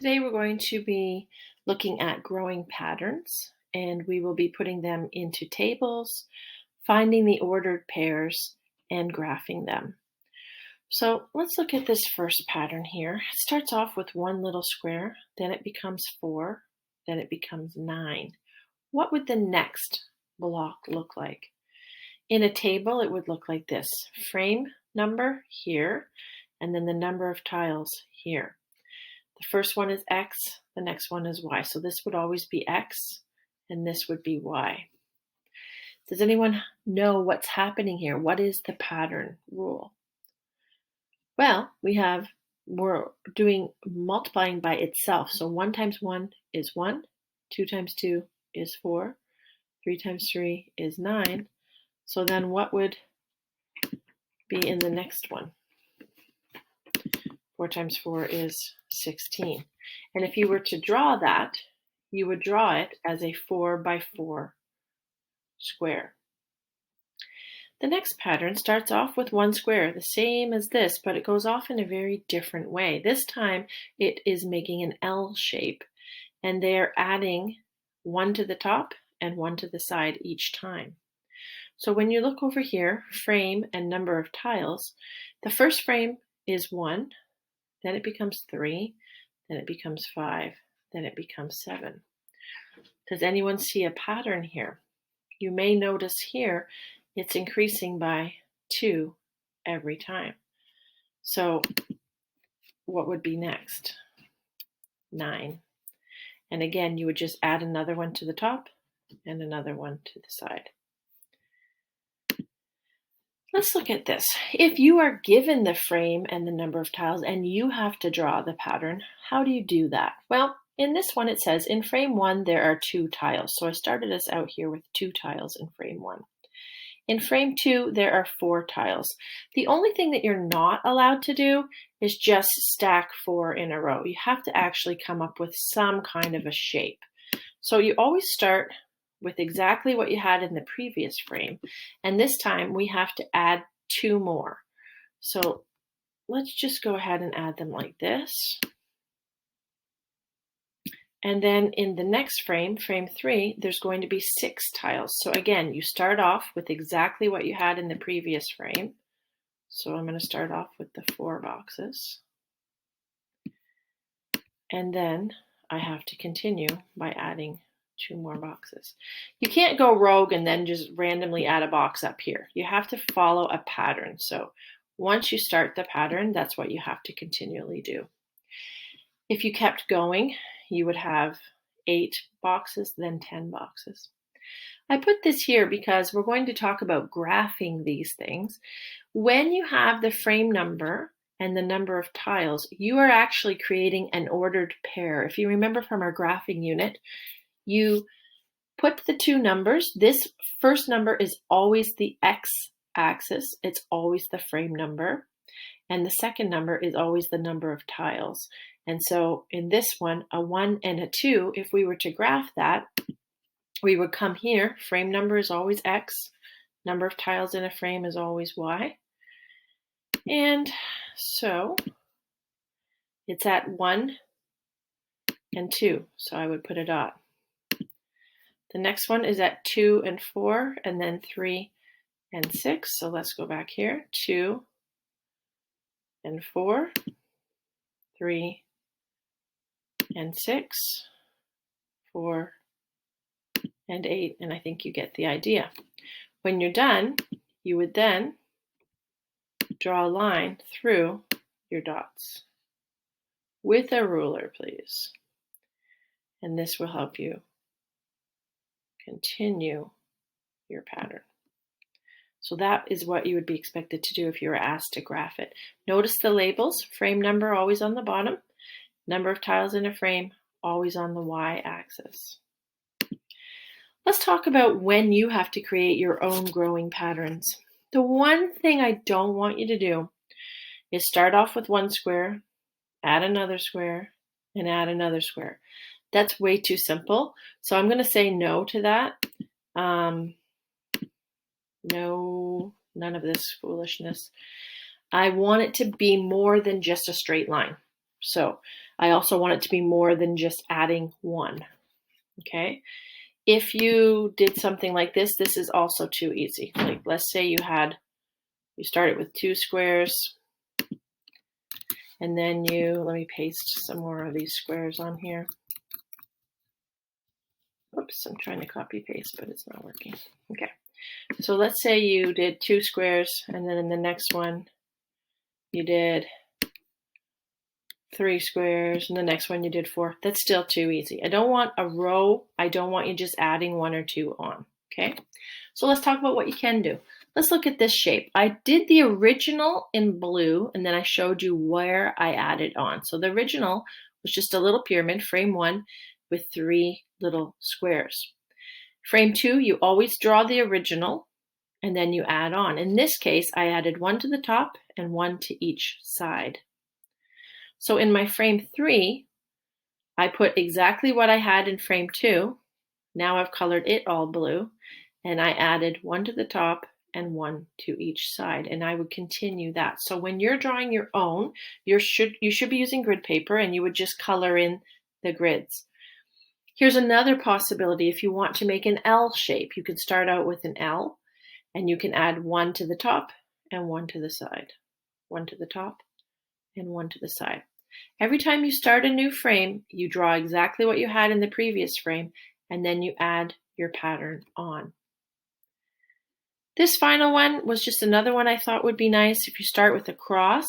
Today we're going to be looking at growing patterns, and we will be putting them into tables, finding the ordered pairs, and graphing them. So let's look at this first pattern here. It starts off with one little square, then it becomes 4, then it becomes 9. What would the next block look like? In a table, it would look like this. Frame number here, and then the number of tiles here. The first one is X, the next one is Y. So this would always be X, and this would be Y. Does anyone know what's happening here? What is the pattern rule? Well, we're doing multiplying by itself. So 1 times 1 is 1, 2 times 2 is 4, 3 times 3 is 9. So then what would be in the next one? 4 times 4 is 16. And if you were to draw that, you would draw it as a 4 by 4 square. The next pattern starts off with one square, the same as this, but it goes off in a very different way. This time it is making an L shape, and they're adding 1 to the top and 1 to the side each time. So when you look over here, frame and number of tiles, the first frame is 1, then it becomes 3, then it becomes 5, then it becomes 7. Does anyone see a pattern here? You may notice here it's increasing by 2 every time. So what would be next? 9. And again, you would just add another one to the top and another one to the side. Let's look at this. If you are given the frame and the number of tiles and you have to draw the pattern, how do you do that? Well, in this one it says in frame 1 there are 2 tiles. So I started us out here with 2 tiles in frame 1. In frame 2 there are 4 tiles. The only thing that you're not allowed to do is just stack 4 in a row. You have to actually come up with some kind of a shape. So you always start with exactly what you had in the previous frame. And this time we have to add 2 more. So let's just go ahead and add them like this. And then in the next frame, frame 3, there's going to be 6 tiles. So again, you start off with exactly what you had in the previous frame. So I'm going to start off with the 4 boxes. And then I have to continue by adding 2 more boxes. You can't go rogue and then just randomly add a box up here. You have to follow a pattern. So once you start the pattern, that's what you have to continually do. If you kept going, you would have 8 boxes, then 10 boxes. I put this here because we're going to talk about graphing these things. When you have the frame number and the number of tiles, you are actually creating an ordered pair. If you remember from our graphing unit, you put the 2 numbers. This first number is always the x-axis. It's always the frame number. And the second number is always the number of tiles. And so in this one, a 1 and a 2, if we were to graph that, we would come here. Frame number is always x. Number of tiles in a frame is always y. And so it's at 1 and 2. So I would put a dot. The next one is at 2 and 4, and then 3 and 6. So let's go back here. 2 and 4, 3 and 6, 4 and 8, and I think you get the idea. When you're done, you would then draw a line through your dots with a ruler, please. And this will help you continue your pattern. So that is what you would be expected to do if you were asked to graph it. Notice the labels, frame number always on the bottom, number of tiles in a frame always on the y-axis. Let's talk about when you have to create your own growing patterns. The one thing I don't want you to do is start off with one square, add another square, and add another square. That's way too simple. So I'm going to say no to that. No, none of this foolishness. I want it to be more than just a straight line. So I also want it to be more than just adding one, okay? If you did something like this, this is also too easy. Like let's say you started with 2 squares, and then let me paste some more of these squares on here. Oops, I'm trying to copy paste, but it's not working. Okay, so let's say you did 2 squares, and then in the next one, you did 3 squares, and the next one you did 4. That's still too easy. I don't want a row. I don't want you just adding 1 or 2 on, okay? So let's talk about what you can do. Let's look at this shape. I did the original in blue, and then I showed you where I added on. So the original was just a little pyramid, frame 1, with 3 little squares. Frame 2, you always draw the original, and then you add on. In this case, I added 1 to the top and 1 to each side. So in my frame 3, I put exactly what I had in frame 2. Now I've colored it all blue, and I added 1 to the top and 1 to each side, and I would continue that. So when you're drawing your own, you should be using grid paper, and you would just color in the grids. Here's another possibility. If you want to make an L shape, you can start out with an L, and you can add 1 to the top and 1 to the side, 1 to the top and 1 to the side. Every time you start a new frame, you draw exactly what you had in the previous frame, and then you add your pattern on. This final one was just another one I thought would be nice. If you start with a cross,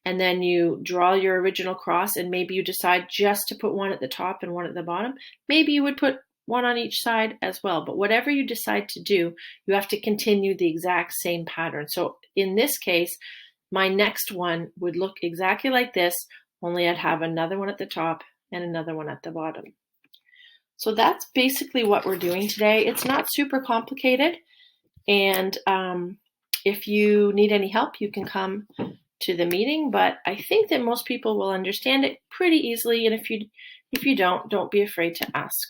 and then you draw your original cross, and maybe you decide just to put 1 at the top and 1 at the bottom, maybe you would put 1 on each side as well. But whatever you decide to do, you have to continue the exact same pattern. So in this case, my next one would look exactly like this, only I'd have another one at the top and another one at the bottom. So that's basically what we're doing today. It's not super complicated. And if you need any help, you can come to the meeting. But I think that most people will understand it pretty easily. And if you don't be afraid to ask.